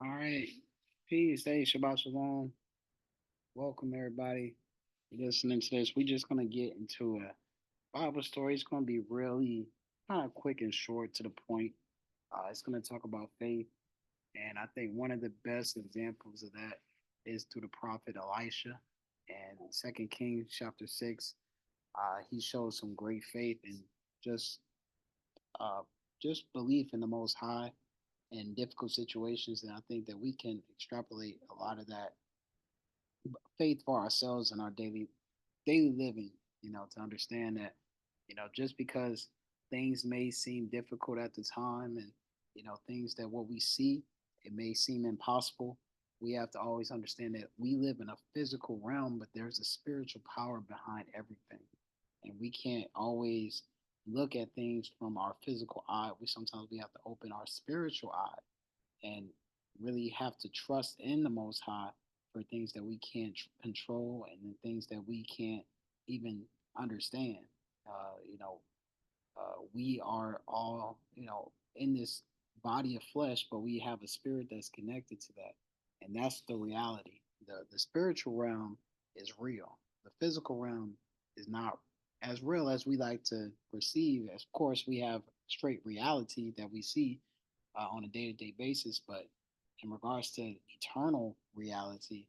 All right. Peace. Hey, Shabbat Shalom. Welcome, everybody, listening to this. We're just going to get into a Bible story. It's going to be really kind of quick and short to the point. It's going to talk about faith. And I think one of the best examples of that is through the prophet Elisha. And Second Kings chapter 6, he shows some great faith and just uh, just belief in the Most High in difficult situations. And I think that we can extrapolate a lot of that faith for ourselves in our daily living, to understand that, just because things may seem difficult at the time and, things that what we see, it may seem impossible. We have to always understand that we live in a physical realm, but there's a spiritual power behind everything. And we can't always look at things from our physical eye. We have to open our spiritual eye and really have to trust in the Most High for things that we can't control and the things that we can't even understand. We are all, in this body of flesh, but we have a spirit that's connected to that. And that's the reality. The spiritual realm is real. The physical realm is not as real as we like to perceive. Of course, we have straight reality that we see on a day-to-day basis, but in regards to eternal reality,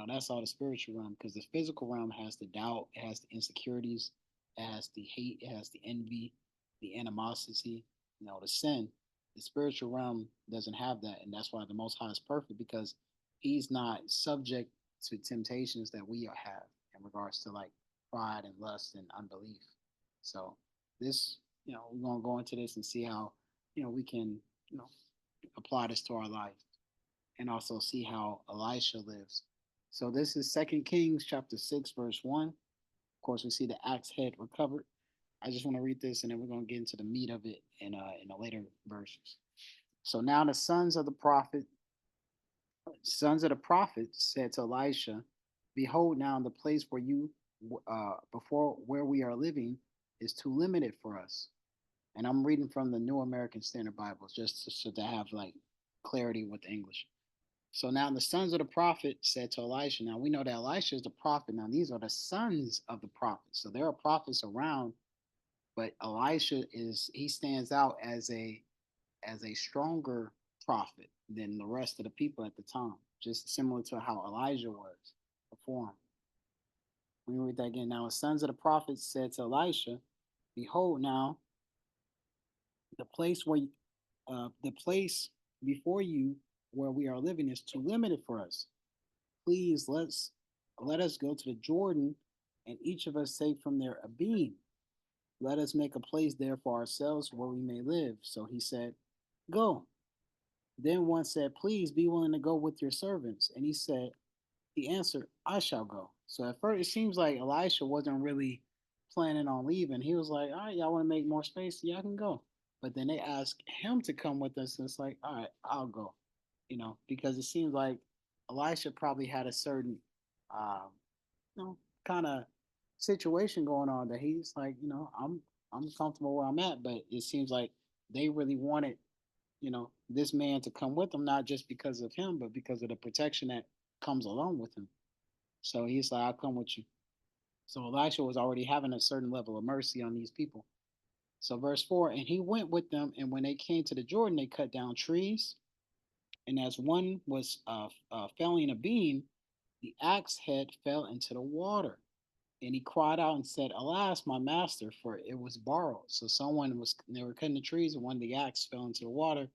that's all the spiritual realm, because the physical realm has the doubt, it has the insecurities, it has the hate, it has the envy, the animosity, the sin. The spiritual realm doesn't have that, and that's why the Most High is perfect, because He's not subject to temptations that we have in regards to like pride and lust and unbelief. So this, we're gonna go into this and see how we can you know apply this to our life and also see how Elisha lives. So this is Second Kings chapter 6, verse 1. Of course, we see the axe head recovered. I just want to read this and then we're going to get into the meat of it in the later verses. So now the sons of the prophet said to Elisha, "Behold, now the place where you before where we are living is too limited for us." And I'm reading from the New American Standard Bibles just so to have like clarity with the English. So now the sons of the prophet said to Elisha, now we know that Elisha is the prophet. Now these are the sons of the prophet. So there are prophets around, but he stands out as a stronger prophet than the rest of the people at the time, just similar to how Elijah was before him. We read that again. Now the sons of the prophet said to Elisha, "Behold, now the place where the place before you where we are living is too limited for us. Please let us go to the Jordan, and each of us take from there a beam. Let us make a place there for ourselves where we may live." So he said, "Go." Then one said, "Please be willing to go with your servants." And he answered, "I shall go." So at first, it seems like Elisha wasn't really planning on leaving. He was like, "All right, y'all want to make more space? Y'all can go." But then they asked him to come with us. And it's like, all right, I'll go, because it seems like Elisha probably had a certain, um, kind of situation going on that he's like, I'm comfortable where I'm at. But it seems like they really wanted, this man to come with them, not just because of him, but because of the protection that comes along with him. So he's like, "I'll come with you." So Elisha was already having a certain level of mercy on these people. So verse 4, and he went with them, and when they came to the Jordan, they cut down trees. And as one was felling a beam, the axe head fell into the water. And he cried out and said, "Alas, my master, for it was borrowed." So they were cutting the trees, and one of the axe fell into the water.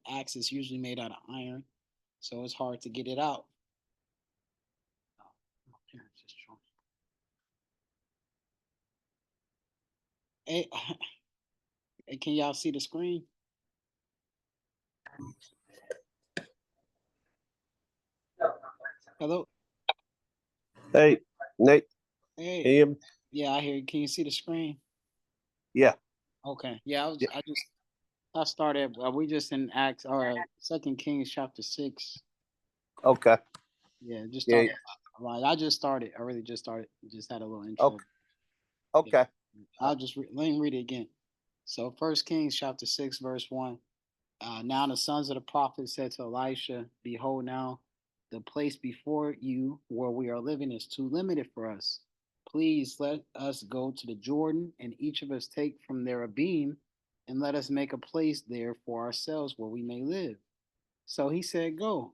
Axe is usually made out of iron, so it's hard to get it out. Oh, my parents just joined. Hey, hey, can y'all see the screen? Hello? Hey, Nate, Hey, him? yeah, I hear you. Can you see the screen? Yeah, Okay. Yeah, yeah. I started. We just in Acts or Second Kings chapter 6. Okay. Yeah, just Yeah. talk. Right. I just started. I really just started. Just had a little intro. Okay. Yeah. Okay. Uh, Let me read it again. So First Kings chapter 6 verse 1. Now the sons of the prophet said to Elisha, behold, now the place before you where we are living is too limited for us. Please let us go to the Jordan, and each of us take from there a beam, and let us make a place there for ourselves where we may live. So he said, go.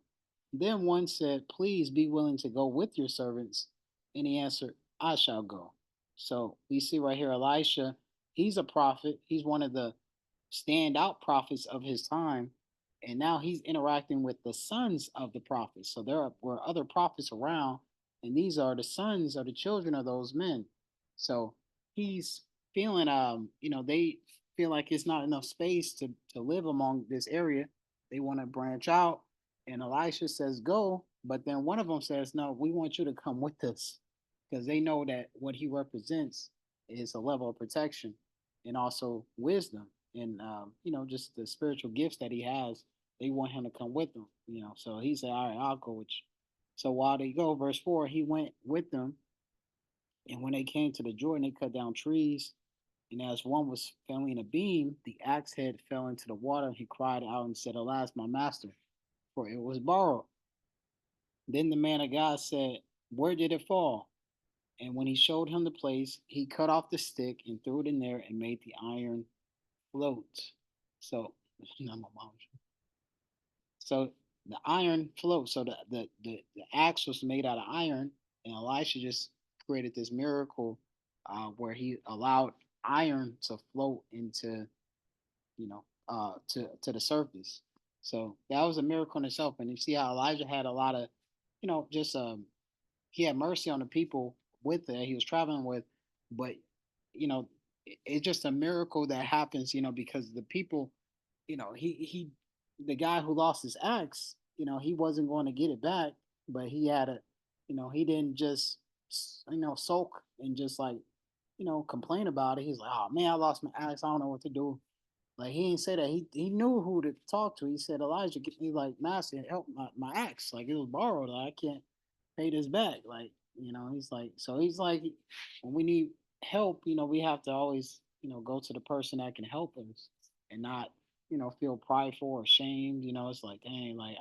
Then one said, please be willing to go with your servants. And he answered, I shall go. So we see right here Elisha, he's a prophet. He's one of the standout prophets of his time. And now he's interacting with the sons of the prophets. So were other prophets around, and these are the sons or the children of those men. So he's feeling, they feel like it's not enough space to live among this area. They want to branch out. And Elisha says, go. But then one of them says, no, we want you to come with us, because they know that what he represents is a level of protection and also wisdom and, just the spiritual gifts that he has. They want him to come with them, So he said, all right, I'll go with you. So while they go, verse 4, he went with them. And when they came to the Jordan, they cut down trees. And as one was felling a beam, the axe head fell into the water. He cried out and said, alas, my master, for it was borrowed. Then the man of God said, where did it fall? And when he showed him the place, he cut off the stick and threw it in there and made the iron float. So, so the iron float. So the axe was made out of iron, and Elisha just created this miracle where he allowed iron to float into, to the surface. So that was a miracle in itself. And you see how Elijah had a lot of, just he had mercy on the people with that he was traveling with, but it's just a miracle that happens, because the people, he the guy who lost his axe, he wasn't going to get it back, but he had a, he didn't just sulk and just like complain about it. He's like, oh man, I lost my axe, I don't know what to do. Like he didn't say that. He knew who to talk to. He said, Elijah, get me like master, help my axe. Like it was borrowed. Like, I can't pay this back. Like, he's like, when we need help, we have to always, go to the person that can help us and not, feel prideful or shamed. It's like, dang, like,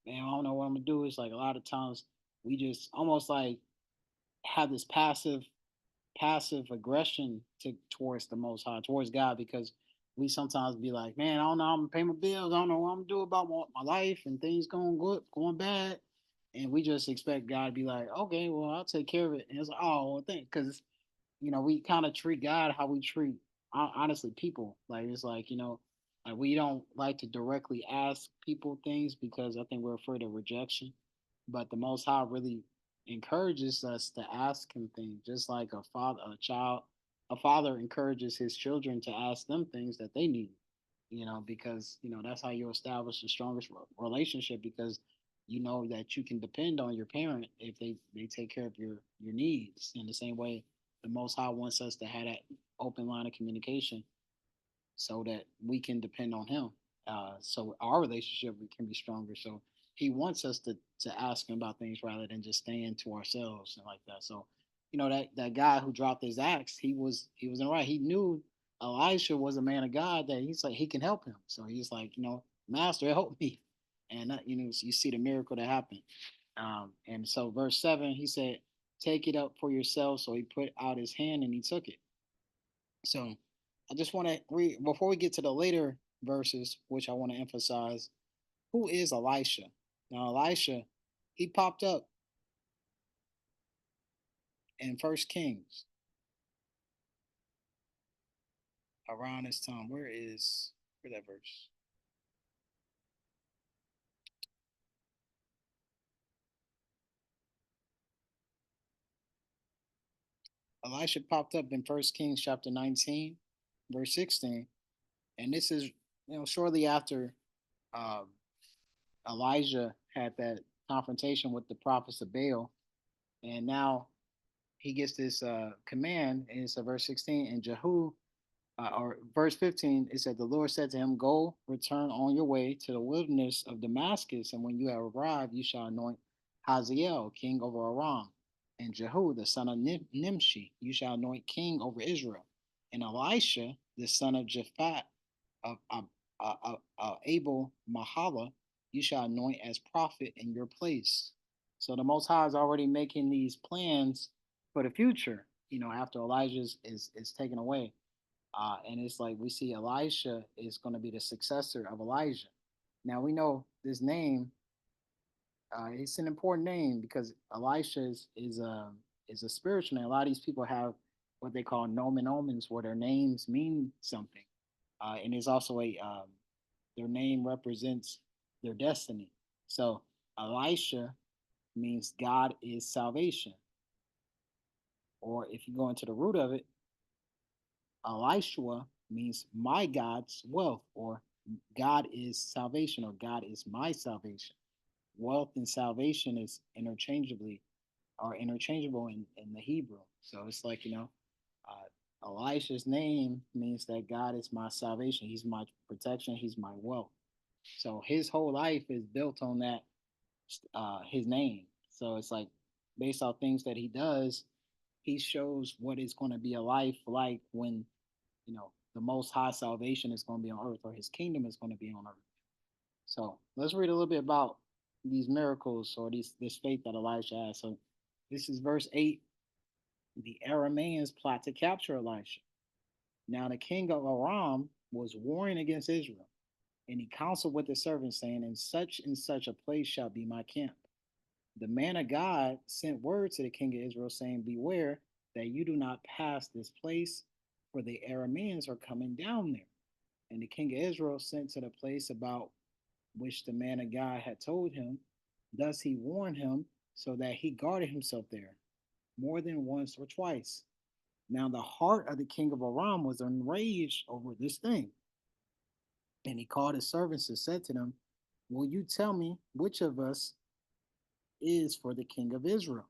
man, I don't know what I'm gonna do. It's like a lot of times we just almost like have this passive aggression towards the Most High, towards God, because we sometimes be like, man, I don't know, I'm gonna pay my bills. I don't know what I'm gonna do about my life, and things going good, going bad, and we just expect God to be like, okay, well, I'll take care of it. And it's like, oh, well, thank, because we kind of treat God how we treat honestly people. Like it's like like we don't like to directly ask people things because I think we're afraid of rejection. But the Most High really encourages us to ask Him things, just like a father encourages his children to ask them things that they need. Because that's how you establish the strongest relationship, because you know that you can depend on your parent if they take care of your needs. In the same way, the Most High wants us to have that open line of communication so that we can depend on Him. So our relationship can be stronger. So He wants us to ask Him about things rather than just staying to ourselves and like that. So that guy who dropped his axe, he was in the right. He knew Elisha was a man of God, that he's like he can help him. So he's like, Master, help me. And you see the miracle that happened. And so verse 7, he said, take it up for yourself. So he put out his hand and he took it. So I just want to read before we get to the later verses, which I want to emphasize. Who is Elisha? Now, Elisha, he popped up in First Kings around this time. Where that verse? Elisha popped up in First Kings chapter 19, verse 16, and this is shortly after um, Elijah had that confrontation with the prophets of Baal, and now he gets this command, and it's verse 16. And Jehu, or verse 15, it said, the Lord said to him, go, return on your way to the wilderness of Damascus, and when you have arrived, you shall anoint Hazael king over Aram, and Jehu, the son of Nimshi, you shall anoint king over Israel, and Elisha, the son of Japhat of Abel Mahala, you shall anoint as prophet in your place. So the Most High is already making these plans for the future. After Elijah is taken away, and it's like we see Elisha is going to be the successor of Elijah. Now we know this name. It's an important name because Elisha is a spiritual name. A lot of these people have what they call nomen omens, where their names mean something, and there's also a their name represents their destiny. So Elisha means God is salvation, or if you go into the root of it, Elishua means my God's wealth, or God is salvation, or God is my salvation. Wealth and salvation is interchangeably are interchangeable in the Hebrew. So it's like, Elisha's name means that God is my salvation. He's my protection. He's my wealth. So his whole life is built on that, his name. So it's like based off things that he does, he shows what it's going to be a life like when the Most High salvation is going to be on earth, or His kingdom is going to be on earth. So let's read a little bit about these miracles or this faith that Elijah has. So this is verse 8. The Arameans plot to capture Elisha. Now the king of Aram was warring against Israel, and he counseled with the servants, saying, in such and such a place shall be my camp. The man of God sent word to the king of Israel, saying, beware that you do not pass this place, for the Arameans are coming down there. And the king of Israel sent to the place about which the man of God had told him. Thus he warned him, so that he guarded himself there more than once or twice. Now the heart of the king of Aram was enraged over this thing. And he called his servants and said to them, will you tell me which of us is for the king of Israel?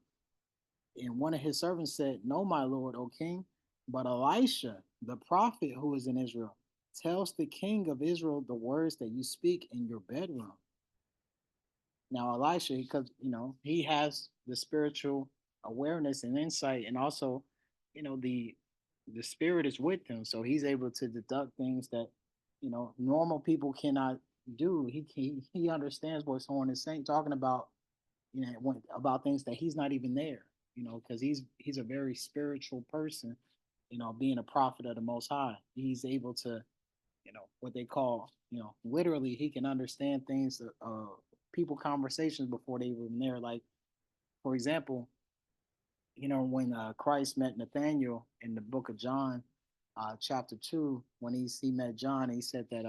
And one of his servants said, no, my lord, O king, but Elisha, the prophet who is in Israel, tells the king of Israel the words that you speak in your bedroom. Now, Elisha, because he has the spiritual awareness and insight, and also, the spirit is with him, so he's able to deduct things that normal people cannot do. He understands what someone is saying, talking about, about things that he's not even there. Because he's a very spiritual person. Being a prophet of the Most High, he's able to what they call, literally he can understand things, people conversations before they were there. Like, for example, when Christ met Nathaniel in the book of John, chapter 2, when he met John, he said that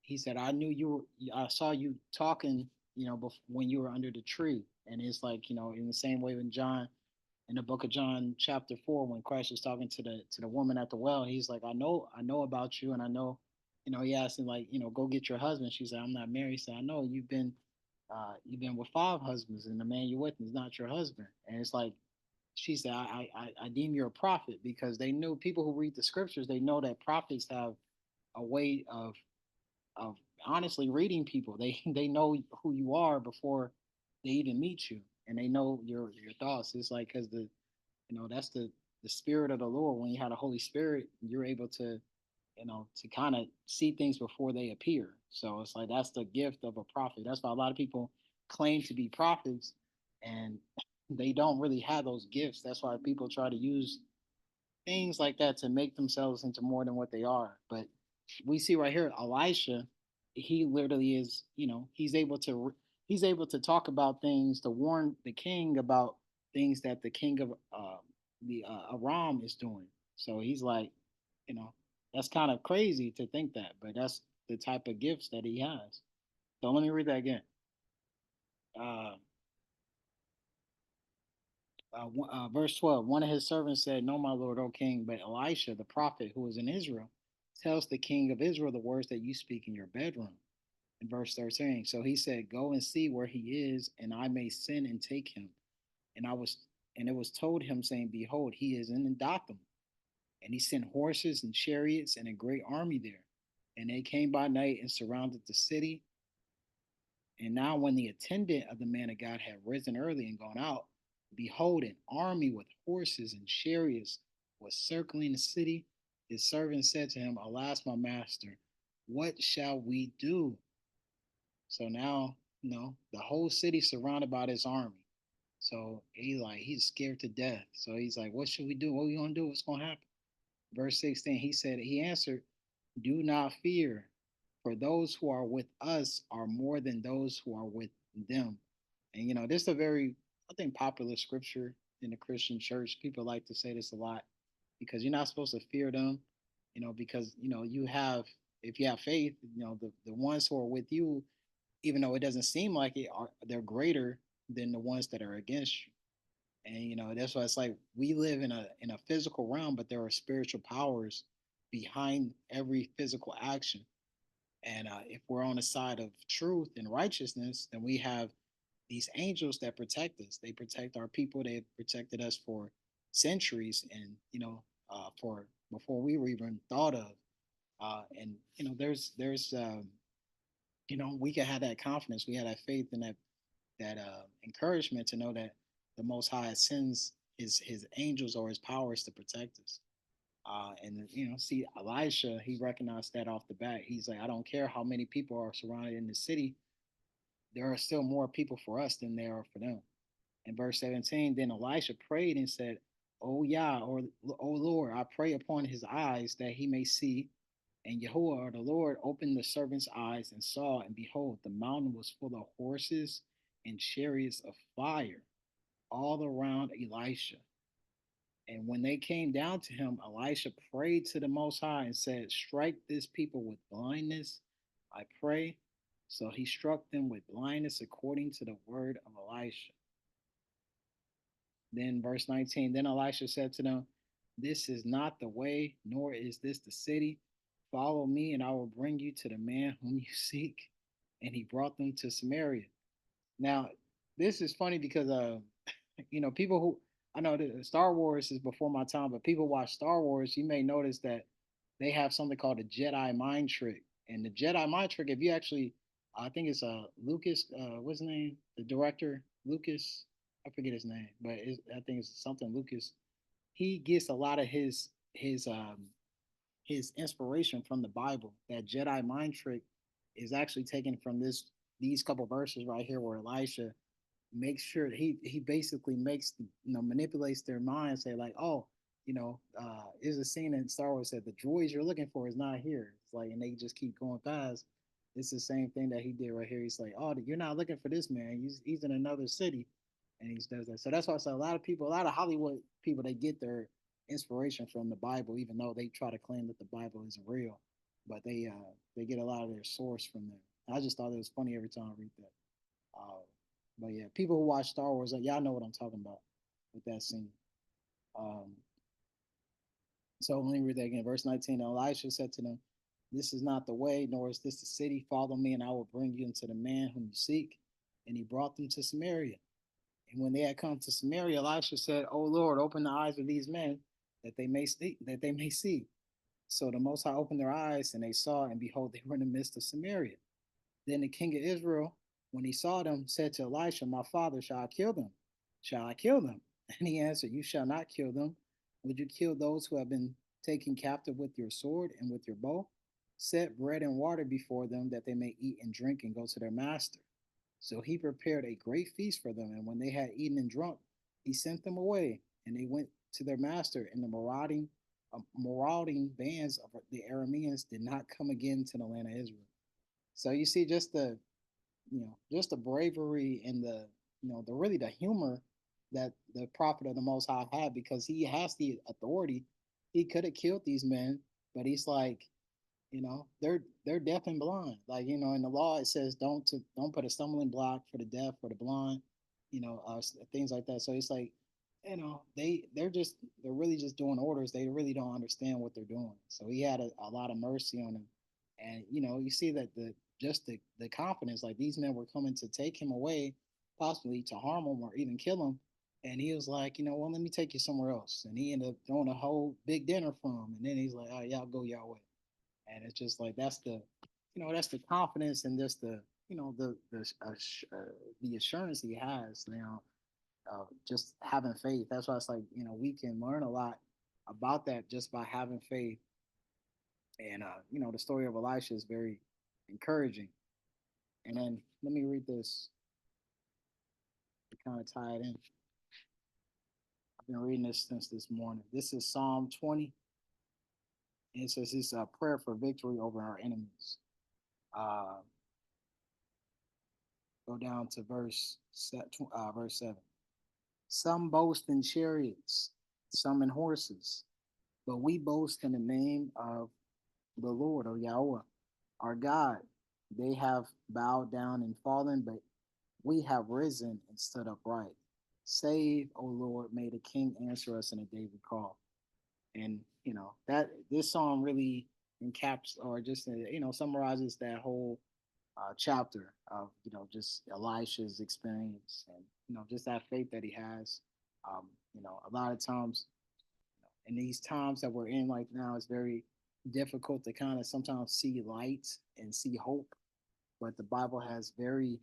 he said, I knew you were, I saw you talking, when you were under the tree. And it's like, in the same way when John, in the book of John, chapter 4, when Christ was talking to the woman at the well, he's like, I know about you, and I know, he asked him, like, go get your husband. She said, I'm not married. He said, I know you've been with five husbands, and the man you're with is not your husband. And it's like, she said, I deem you a prophet, because they knew, people who read the scriptures, they know that prophets have a way of honestly reading people. They know who you are before they even meet you, and they know your thoughts. It's like, because that's the spirit of the Lord. When you have the Holy Spirit, you're able to kind of see things before they appear. So it's like that's the gift of a prophet. That's why a lot of people claim to be prophets, and they don't really have those gifts. That's why people try to use things like that to make themselves into more than what they are. But we see right here, Elisha, he literally is, he's able to talk about things, to warn the king about things that the king of the Aram is doing. So he's like, you know, that's kind of crazy to think that, but that's the type of gifts that he has. So let me read that again. Uh, verse 12. One of his servants said, no, my lord, O king, but Elisha, the prophet who is in Israel, tells the king of Israel the words that you speak in your bedroom. In verse 13. So he said, go and see where he is, and I may send and take him. And I was and it was told him, saying, behold, he is in Dothan. And he sent horses and chariots and a great army there. And they came by night and surrounded the city. And now, when the attendant of the man of God had risen early and gone out, behold, an army with horses and chariots was circling the city. His servant said to him, alas, my master, what shall we do? So now, the whole city surrounded by this army. So he's scared to death. So he's like, what should we do? What are we gonna do? What's gonna happen? Verse 16, he answered, do not fear, for those who are with us are more than those who are with them. And this is a very, I think, popular scripture in the Christian church. People like to say this a lot because you're not supposed to fear them, because you have, if you have faith, the ones who are with you, even though it doesn't seem like it, they're greater than the ones that are against you. And that's why it's like we live in a physical realm, but there are spiritual powers behind every physical action. And if we're on the side of truth and righteousness, then we have these angels that protect us. They protect our people. They've protected us for centuries, and for before we were even thought of. And we can have that confidence. We have that faith and that encouragement to know that the Most High sends his angels or his powers to protect us. And see, Elisha, he recognized that off the bat. He's like, I don't care how many people are surrounded in the city. There are still more people for us than there are for them. In verse 17, then Elisha prayed and said, "Oh Yah, or oh Lord, I pray upon his eyes that he may see." And Yahuwah, the Lord, opened the servant's eyes and saw, and behold, the mountain was full of horses and chariots of fire all around Elisha. And when they came down to him, Elisha prayed to the Most High and said, strike this people with blindness, I pray. So he struck them with blindness according to the word of Elisha. Then, verse 19, then Elisha said to them, this is not the way, nor is this the city. Follow me, and I will bring you to the man whom you seek. And he brought them to Samaria. Now, this is funny because people who, I know that Star Wars is before my time, but people watch Star Wars, you may notice that they have something called a Jedi mind trick. And the Jedi mind trick, if you actually, I think it's Lucas, what's his name? The director, Lucas, I forget his name, but I think it's something Lucas. He gets a lot of his inspiration from the Bible. That Jedi mind trick is actually taken from these couple verses right here where Elisha makes sure he basically makes manipulates their mind, say like, oh, there's a scene in Star Wars that the droids you're looking for is not here. It's like, and they just keep going past. It's the same thing that he did right here. He's like, oh, you're not looking for this man. He's in another city, and he does that. So that's why I say a lot of people, a lot of Hollywood people, they get their inspiration from the Bible, even though they try to claim that the Bible isn't real, but they get a lot of their source from there. I just thought it was funny every time I read that. Uh, but yeah, people who watch Star Wars, y'all know what I'm talking about with that scene. Um, so let me read that again. Verse 19, Elisha said to them, this is not the way, nor is this the city. Follow me, and I will bring you into the man whom you seek. And he brought them to Samaria. And when they had come to Samaria, Elisha said, O Lord, open the eyes of these men that they may see, that they may see. So the Most High opened their eyes, and they saw, and behold, they were in the midst of Samaria. Then the king of Israel, when he saw them, said to Elisha, my father, shall I kill them? Shall I kill them? And he answered, you shall not kill them. Would you kill those who have been taken captive with your sword and with your bow? Set bread and water before them that they may eat and drink and go to their master. So he prepared a great feast for them. And when they had eaten and drunk, he sent them away. And they went to their master. And the marauding bands of the Arameans did not come again to the land of Israel. So you see, just the bravery and the really the humor that the prophet of the Most High had, because he has the authority. He could have killed these men, but he's like, they're deaf and blind. Like, in the law it says don't put a stumbling block for the deaf or the blind, things like that. So it's like, they're really just doing orders. They really don't understand what they're doing. So he had a lot of mercy on them. And you see that the confidence, like these men were coming to take him away, possibly to harm him or even kill him. And he was like, well, let me take you somewhere else. And he ended up throwing a whole big dinner for him. And then he's like, all right, y'all go y'all way. And it's just like that's the confidence and just the assurance he has now, just having faith. That's why it's like we can learn a lot about that just by having faith And the story of Elisha is very encouraging. And then let me read this to kind of tie it in. I've been reading this since this morning. This is Psalm 20. And it says it's a prayer for victory over our enemies. Uh, go down to verse 7. Some boast in chariots, some in horses, but we boast in the name of the Lord, or Yahweh, our God. They have bowed down and fallen, but we have risen and stood upright. Save, O Lord, may the King answer us in a day we call. And that this song really encaps or just summarizes that whole chapter of just Elisha's experience and just that faith that he has. A lot of times in these times that we're in right now, it's very difficult to kind of sometimes see light and see hope. But the Bible has very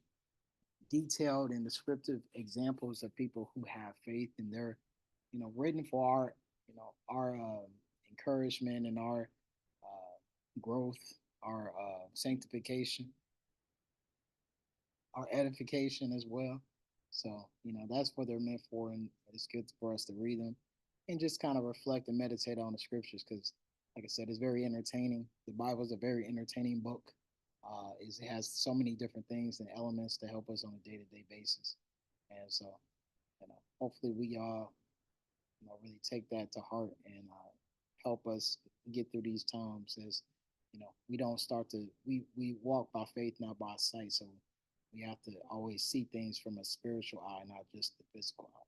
detailed and descriptive examples of people who have faith, and they're written for our encouragement and our growth, our sanctification, our edification as well. So that's what they're meant for, and it's good for us to read them and just kind of reflect and meditate on the scriptures because, like I said, it's very entertaining. The Bible is a very entertaining book. It has so many different things and elements to help us on a day-to-day basis, and so hopefully we really take that to heart and help us get through these times as we don't start to we walk by faith, not by sight. So we have to always see things from a spiritual eye, not just the physical eye.